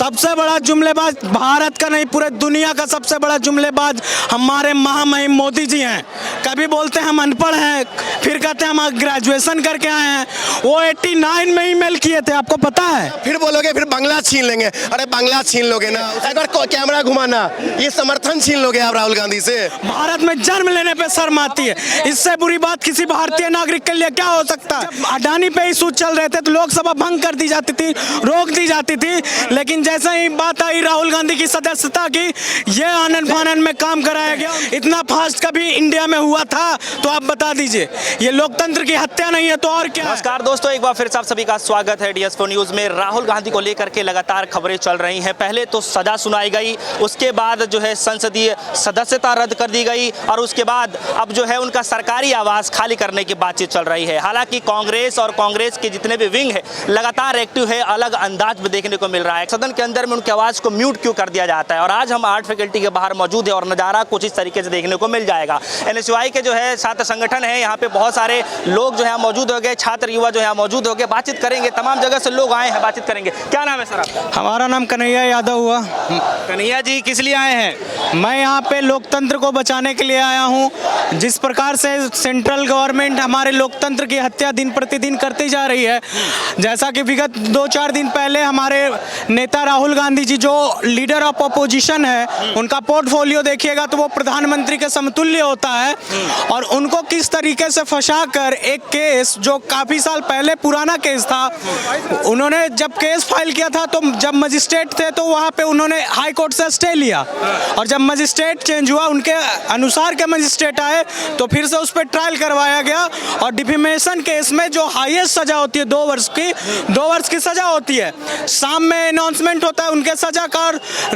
सबसे बड़ा जुमलेबाज भारत का नहीं पूरे दुनिया का सबसे बड़ा जुमलेबाज हमारे महामहिम मोदी जी हैं। कभी बोलते हैं हम अनपढ़ हैं, फिर कहते हैं हम ग्रेजुएशन करके आए हैं। वो 89 में ही मेल किए थे, आपको पता है। फिर बोलोगे फिर बांग्ला छीन लेंगे। अरे बांग्ला छीन लोगे ना, अगर कैमरा घुमाना, ये समर्थन छीन लोगे आप राहुल गांधी से। भारत में जन्म लेने पे शर्म आती है। इससे बुरी बात किसी भारतीय नागरिक के लिए क्या हो सकता है। जब अडानी पे इशू चल रहे थे तो लोकसभा भंग कर दी जाती थी, रोक दी जाती थी, लेकिन जैसे ही बात आई राहुल गांधी की सदस्यता की, ये आनन फानन में काम कराया गया। इतना फास्ट कभी इंडिया में हुआ था तो आप बता दीजिए। ये लोकतंत्र की हत्या नहीं है तो और क्या। नमस्कार दोस्तों, एक बार फिर से आप सभी का स्वागत है DS4 न्यूज़ में। राहुल गांधी को लेकर के लगातार खबरें चल रही हैं। पहले तो सजा सुनाई गई, उसके बाद जो है संसदीय सदस्यता रद्द कर दी गई और उसके बाद अब जो है उनका सरकारी आवास खाली करने की बातचीत चल रही है। हालांकि कांग्रेस और कांग्रेस के जितने भी विंग है लगातार एक्टिव है, अलग अंदाज में देखने को मिल रहा है। सदन के अंदर में उनकी आवाज़ को म्यूट क्यों कर दिया जाता है। और आज हम आर्ट फैकल्टी के बाहर मौजूद है और नज़ारा कुछ इस तरीके से देखने को मिल जाएगा। NSUI के जो है छात्र संगठन है, यहाँ पे बहुत सारे लोग जो है मौजूद हो गए, छात्र युवा जो है मौजूद हो गए। बातचीत करेंगे, तमाम जगह से लोग आए हैं, बातचीत करेंगे। क्या नाम है सर आपका? हमारा नाम कन्हैया यादव हुआ। कन्हैया जी, किस लिए आए हैं? मैं यहाँ पे लोकतंत्र को बचाने के लिए आया हूँ। जिस प्रकार से सेंट्रल गवर्नमेंट हमारे लोकतंत्र की हत्या दिन प्रतिदिन करती जा रही है, जैसा कि विगत 2-4 दिन पहले हमारे नेता राहुल गांधी जी जो लीडर ऑफ अपोजिशन है, उनका पोर्टफोलियो देखिएगा तो वो प्रधानमंत्री के समतुल्य होता है। और उनको किस तरीके से फंसाकर एक केस जो काफ़ी साल पहले पुराना केस था, उन्होंने जब केस फाइल किया था तो जब मजिस्ट्रेट थे तो वहाँ पे उन्होंने हाई कोर्ट से स्टे लिया, और जब मजिस्ट्रेट चेंज हुआ, उनके अनुसार के मजिस्ट्रेट आए तो फिर से उस पर ट्रायल करवाया गया। और डिफेमेशन केस में जो हाईएस्ट सज़ा होती है 2 वर्ष की, 2 वर्ष की सज़ा होती है। शाम में अनाउंसमेंट होता है उनके सज़ा का,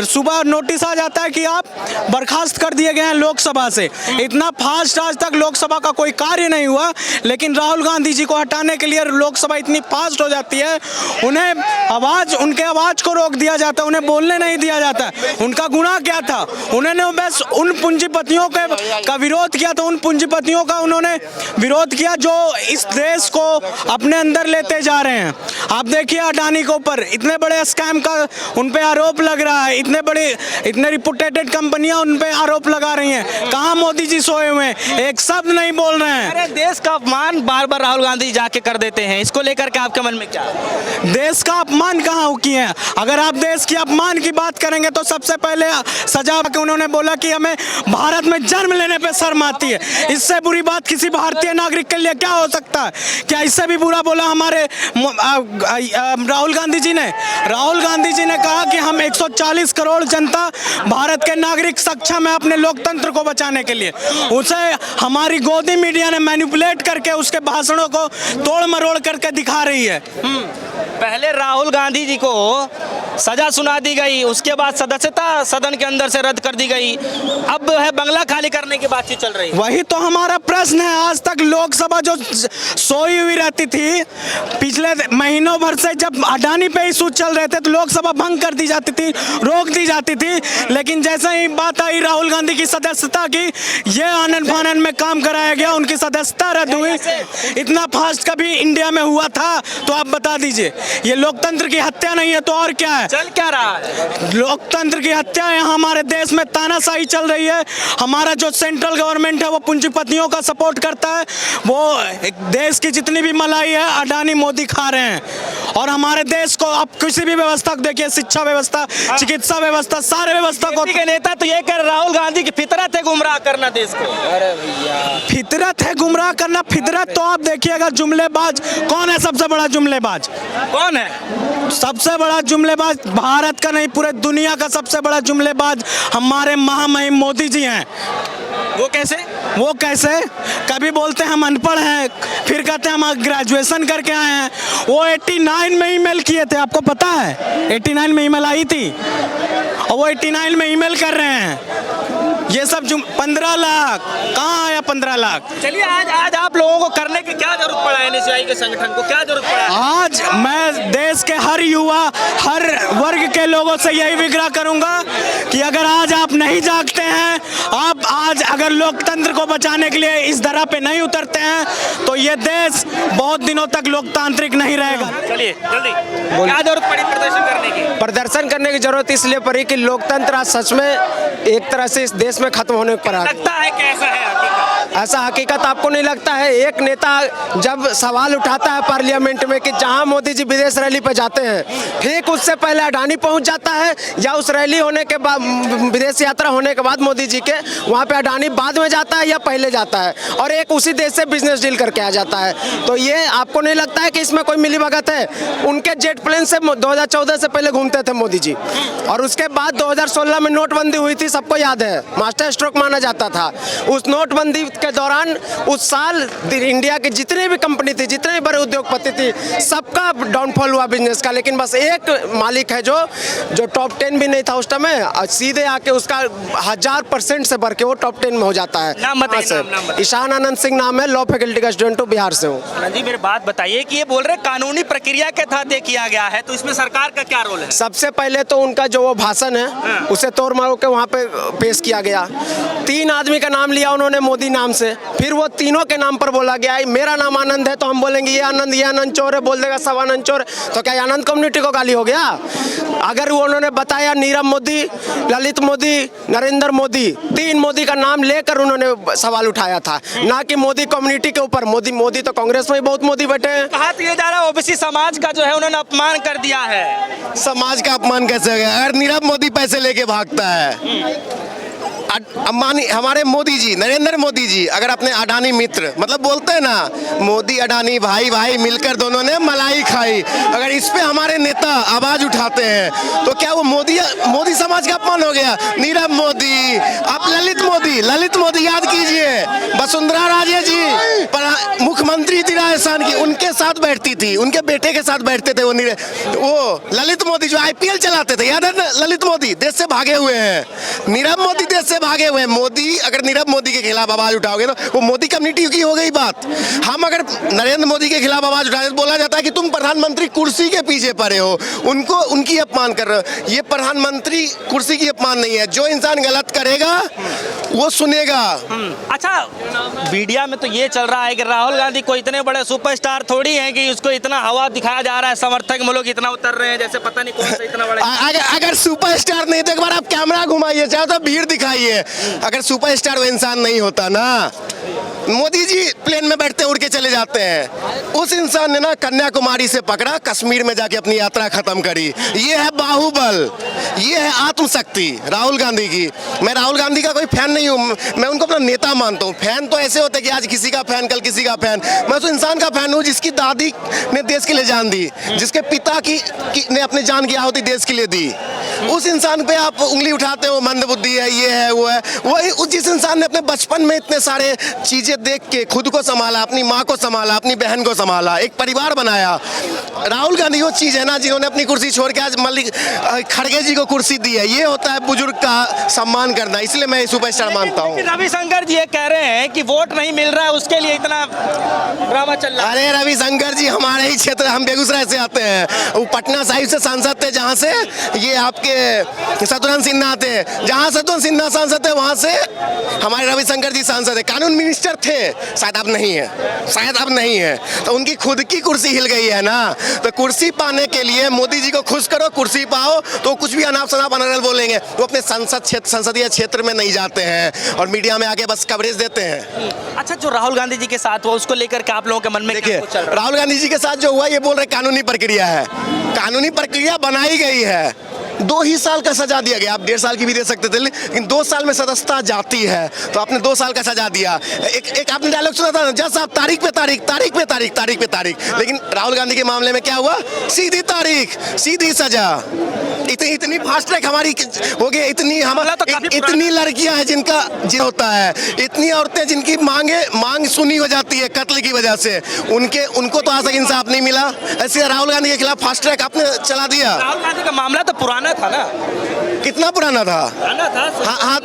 सुबह नोटिस आ जाता है कि आप बर्खास्त कर दिए गए हैं लोकसभा से। इतना फास्ट आज तक लोकसभा का कोई कार्य नहीं हुआ, लेकिन राहुल गांधी जी को हटाने के लिए लोकसभा इतनी फास्ट हो जाती है, उन्हें उनके आवाज़ को रोक दिया जाता है, उन्हें बोलने नहीं दिया जाता। उनका गुनाह क्या था? उन्होंने बस उन पूंजीपतियों का विरोध किया था, उन पूंजीपतियों का उन्होंने विरोध किया जो इस देश को अपने अंदर लेते जा रहे हैं। आप देखिए अडानी के ऊपर इतने बड़े स्कैम का उन पे आरोप लग रहा है, इतने रिपुटेटेड कंपनियां उन पे आरोप लगा रही हैं। कहाँ मोदी जी सोए हुए हैं, एक शब्द नहीं बोल रहे हैं। अरे देश का अपमान बार बार राहुल गांधी जाके कर देते हैं, इसको लेकर के आपके मन में क्या है? देश का अपमान कहाँ किए हैं? अगर आप देश की अपमान की बात करेंगे तो सबसे पहले सजा के उन्होंने बोला कि हमें भारत में जन्म लेने पे शर्म आती है। इससे बुरी बात किसी भारतीय नागरिक के लिए क्या हो सकता है। क्या इससे भी बुरा बोला हमारे राहुल गांधी जी ने? राहुल गांधी जी ने कहा कि हम 140 करोड़ जनता भारत के नागरिक सक्षम है अपने लोकतंत्र को बचाने के लिए। उसे हमारी गोदी मीडिया ने मैनिपुलेट करके उसके भाषणों को तोड़ मरोड़ करके दिखा रही है। पहले राहुल गांधी जी को सजा सुना दी गई, उसके बाद सदस्यता सदन के अंदर से रद्द कर दी गई, अब है बंगला खाली करने की बातचीत चल रही है। वही तो हमारा प्रश्न है। आज तक लोकसभा जो सोई हुई रहती थी, पिछले महीनों भर से जब अडानी पे इशू चल रहे थे तो लोकसभा भंग कर दी जाती थी, रोक दी जाती थी, लेकिन जैसे ही बात आई राहुल गांधी की सदस्यता की, ये आनन फानन में काम कराया गया, उनकी सदस्यता रद्द हुई। इतना फास्ट कभी इंडिया में हुआ था तो आप बता दीजिए। ये लोकतंत्र की हत्या नहीं है तो और क्या है। चल क्या रहा है? लोकतंत्र की हत्या है। हमारे देश में तानाशाही चल रही है। हमारा जो सेंट्रल गवर्नमेंट है वो पूंजीपतियों का सपोर्ट करता है। वो देश की जितनी भी मलाई है अडानी मोदी खा रहे हैं। और हमारे देश को आप किसी भी व्यवस्था को देखिए, शिक्षा व्यवस्था, चिकित्सा व्यवस्था, सारे व्यवस्था को के नेता तो ये कर राहुल गांधी की फितरत है गुमराह करना देश को। अरे भैया, फितरत है गुमराह करना। फितरत तो आप देखिएगा, जुमलेबाज कौन है? सबसे बड़ा जुमलेबाज कौन है? सबसे बड़ा जुमलेबाज भारत का नहीं पूरे दुनिया का सबसे बड़ा जुमलेबाज हमारे महामहिम मोदी जी हैं। वो कैसे? कभी बोलते हैं हम अनपढ़ हैं, फिर कहते हैं हम ग्रेजुएशन करके आए हैं। वो 89 में ईमेल किए थे, आपको पता है? 89 में ईमेल आई थी और वो 89 में ईमेल कर रहे हैं। ये सब 15 लाख कहाँ आया? 15 लाख। चलिए आज आज आप लोगों को करने की क्या जरूरत पड़ा है, एनएसयूआई के संगठन को क्या जरूरत पड़ा है? आज मैं देश के हर युवा, हर वर्ग के लोगों से यही विग्रह करूंगा कि अगर आज आप नहीं जागते हैं, आप आज अगर लोकतंत्र को बचाने के लिए इस दरा पे नहीं उतरते हैं, तो ये देश बहुत दिनों तक लोकतांत्रिक नहीं रहेगा। चलिए जल्दी, क्या जरूरत पड़ी प्रदर्शन करने की? प्रदर्शन करने की जरूरत इसलिए पड़ी कि लोकतंत्र आज सच में एक तरह से इस देश में खत्म होने पर आ गया। लगता है कैसा है हकीकत? ऐसा हकीकत आपको नहीं लगता है? एक नेता जब सवाल उठाता है पार्लियामेंट में कि जहां मोदी जी विदेश रैली पे जाते हैं, ठीक उससे पहले अडानी पहुंच जाता है, या उस रैली होने के बाद, विदेश यात्रा होने के बाद मोदी जी के वहां पे अडानी बाद में जाता है या पहले जाता है, और एक उसी देश से बिजनेस डील करके आ जाता है। तो ये आपको नहीं लगता है कि इसमें कोई मिलीभगत है? उनके जेट प्लेन से 2014 से पहले घूमते थे मोदी जी, और उसके बाद 2016 में नोटबंदी हुई थी, सबको याद है, मास्टर स्ट्रोक माना जाता था। उस नोटबंदी के दौरान उस साल इंडिया की जितनी भी कंपनी थी, जितने भी बड़े उद्योगपति थी, सबका डाउनफॉल हुआ बिजनेस का। लेकिन बस एक मालिक है जो टॉप 10 भी नहीं था उस समय, सीधे आके उसका 1000% से बढ़ के वो टॉप 10 में हो जाता है। नाम बताइए, नाम बताइए। ईशान आनंद सिंह नाम है, लॉ फैकल्टी का स्टूडेंट हूँ, बिहार से हूँ। जी मेरी बात बताइए कि ये बोल रहे कानूनी प्रक्रिया के तहत ये किया गया है, तो इसमें सरकार का क्या रोल है? सबसे पहले तो उनका जो वो भाषण है उसे तोड़ मरोड़ के वहाँ पे पेश किया गया। 3 आदमी का नाम लिया उन्होंने मोदी नाम से, फिर वो तीनों के नाम पर बोला गया मेरा नाम आनंद है तो हम बोलेंगे ये आनंद चोर है, बोल देगा सब आनंद चोर है, तो क्या आनंद कम्युनिटी को गाली हो गया? अगर वो उन्होंने बताया नीरव मोदी, ललित मोदी, नरेंद्र मोदी, 3 मोदी का नाम लेकर उन्होंने सवाल उठाया था, ना कि मोदी कम्युनिटी के ऊपर। मोदी तो कांग्रेस में ही बहुत मोदी बैठे हैं। कहा तो ये जा रहा है ओबीसी समाज का जो है उन्होंने अपमान कर दिया है। समाज का अपमान कैसे हो गया? अगर नीरव मोदी पैसे लेके भागता है, अंबानी, हमारे मोदी जी, नरेंद्र मोदी जी अगर अपने अडानी मित्र, मतलब बोलते हैं ना मोदी अडानी भाई भाई मिलकर दोनों ने मलाई खाई, अगर इस पे हमारे नेता आवाज उठाते हैं तो क्या वो मोदी समाज का अपमान हो गया? नीरव मोदी, आप ललित मोदी याद कीजिए, वसुंधरा राजे जी मुख्यमंत्री थी राजस्थान की, उनके साथ बैठती थी, उनके बेटे के साथ बैठते थे वो ललित मोदी जो IPL चलाते थे, याद है ना? ललित मोदी देश से भागे हुए हैं, नीरव मोदी देश से भागे हुए हैं। मोदी, अगर नीरव मोदी के खिलाफ आवाज उठाओगे तो वो मोदी कम्युनिटी की हो गई बात। हम अगर नरेंद्र मोदी के खिलाफ आवाज उठाए तो बोला जाता है कि तुम प्रधानमंत्री कुर्सी के पीछे पड़े हो, उनको उनकी अपमान कर रहे हो। ये प्रधानमंत्री कुर्सी की अपमान नहीं है, जो इंसान गलत करेगा वो सुनेगा। अच्छा, मीडिया में तो ये चल रहा है कि राहुल गांधी कोई इतने बड़े सुपरस्टार थोड़ी हैं कि उसको इतना हवा दिखाया जा रहा है, समर्थक में लोग इतना उतर रहे हैं जैसे पता नहीं कौन सा इतना बड़ा। अगर सुपरस्टार नहीं तो एक बार आप कैमरा घुमाइए, चाहे तो भीड़ दिखाइए। अगर सुपरस्टार वो इंसान नहीं होता ना, मोदी जी प्लेन में बैठते उड़ के चले जाते हैं, उस इंसान ने ना कन्याकुमारी से पकड़ा, कश्मीर में जाके अपनी यात्रा खत्म करी। ये है बाहुबल, ये है आत्मशक्ति राहुल गांधी की। मैं राहुल गांधी का कोई फैन नहीं हूँ, मैं उनको अपना नेता मानता हूँ। फैन तो ऐसे होते कि आज किसी का फैन कल किसी का फैन। मैं उस इंसान का फैन हूँ जिसकी दादी ने देश के लिए जान दी, जिसके पिता की ने अपनी जान की आहुति देश के लिए दी। उस इंसान पे आप उंगली उठाते हो मंदबुद्धि है, ये है वो है। वही जिस इंसान ने अपने बचपन में इतने सारे चीजें देख के खुद को संभाला, अपनी माँ को संभाला, अपनी बहन को संभाला, एक परिवार बनाया। राहुल गांधी वो चीज है ना जिन्होंने अपनी कुर्सी छोड़ के आज मल्लिक खड़गे जी को कुर्सी दी है। ये होता है बुजुर्ग का सम्मान करना, इसलिए मैं सुपरस्टार मानता हूँ। रविशंकर जी ये कह रहे हैं कि वोट नहीं मिल रहा है उसके लिए इतना ड्रामा चल रहा है। अरे रविशंकर जी हमारे ही क्षेत्र, हम बेगूसराय से आते हैं, वो पटना साहिब से सांसद थे, जहाँ से ये आपके शत्रुघ्न सिन्हा थे, जहाँ शत्रुघ्न सिन्हा सांसद थे वहाँ से हमारे रविशंकर जी सांसद है। कानून मिनिस्टर थे, शायद अब नहीं है, शायद अब नहीं है, तो उनकी खुद की कुर्सी हिल गई है ना। तो कुर्सी पाने के लिए मोदी जी को खुश करो, कुर्सी पाओ, तो कुछ भी अनाप शनाप अनर्गल बोलेंगे। वो अपने संसदीय क्षेत्र में नहीं जाते हैं और मीडिया में आके बस कवरेज देते हैं। अच्छा, जो राहुल गांधी जी के साथ हुआ उसको लेकर के आप लोगों के मन में देखिए, क्या कुछ चल रहा है? राहुल गांधी जी के साथ जो हुआ ये बोल रहे कानूनी प्रक्रिया है, कानूनी प्रक्रिया बनाई गई है, 2 ही साल का सजा दिया गया। आप 1.5 साल की भी दे सकते थे, लेकिन 2 साल में सदस्यता जाती है, तो आपने 2 साल का सजा दिया। एक आपने डायलॉग सुना था, जज साहब तारीख पे तारीख, तारीख पे तारीख, तारीख पे तारीख। लेकिन राहुल गांधी के मामले में क्या हुआ? सीधी तारीख, सीधी सजा। इतनी फास्ट ट्रैक हमारी हो गई, इतनी मामला तो काफी इतनी लड़कियां हैं जिनका होता है, इतनी औरतें जिनकी मांग सुनी हो जाती है कत्ल की वजह से, उनको तो आज तक इंसाफ नहीं मिला। ऐसे राहुल गांधी के खिलाफ फास्ट ट्रैक आपने चला दिया। राहुल गांधी का मामला तो पुराना था ना, कितना पुराना था? पुराना था। हाँ,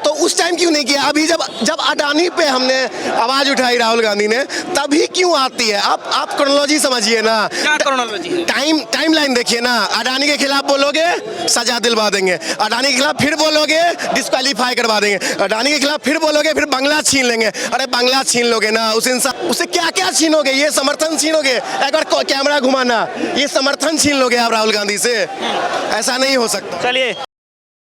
तो उस टाइम क्यों नहीं किया? अभी जब अडानी पे हमने आवाज उठाई राहुल गांधी ने, तभी क्यों आती है? आप क्रोनोलॉजी समझिए ना, क्या क्रोनोलॉजी है? टाइम लाइन देखिए ना। अडानी के खिलाफ बोलोगे सजा दिलवा देंगे, अडानी के खिलाफ फिर बोलोगे डिस्क्वालीफाई करवा देंगे, अडानी के खिलाफ फिर बोलोगे फिर बांग्ला छीन लेंगे। अरे बांग्ला छीन लोगे ना, उस इंसान उसे क्या क्या छीनोगे? ये समर्थन छीनोगे? एक बार कैमरा घुमाना, ये समर्थन छीन लोगे आप राहुल गांधी से? ऐसा नहीं हो सकता। चलिए।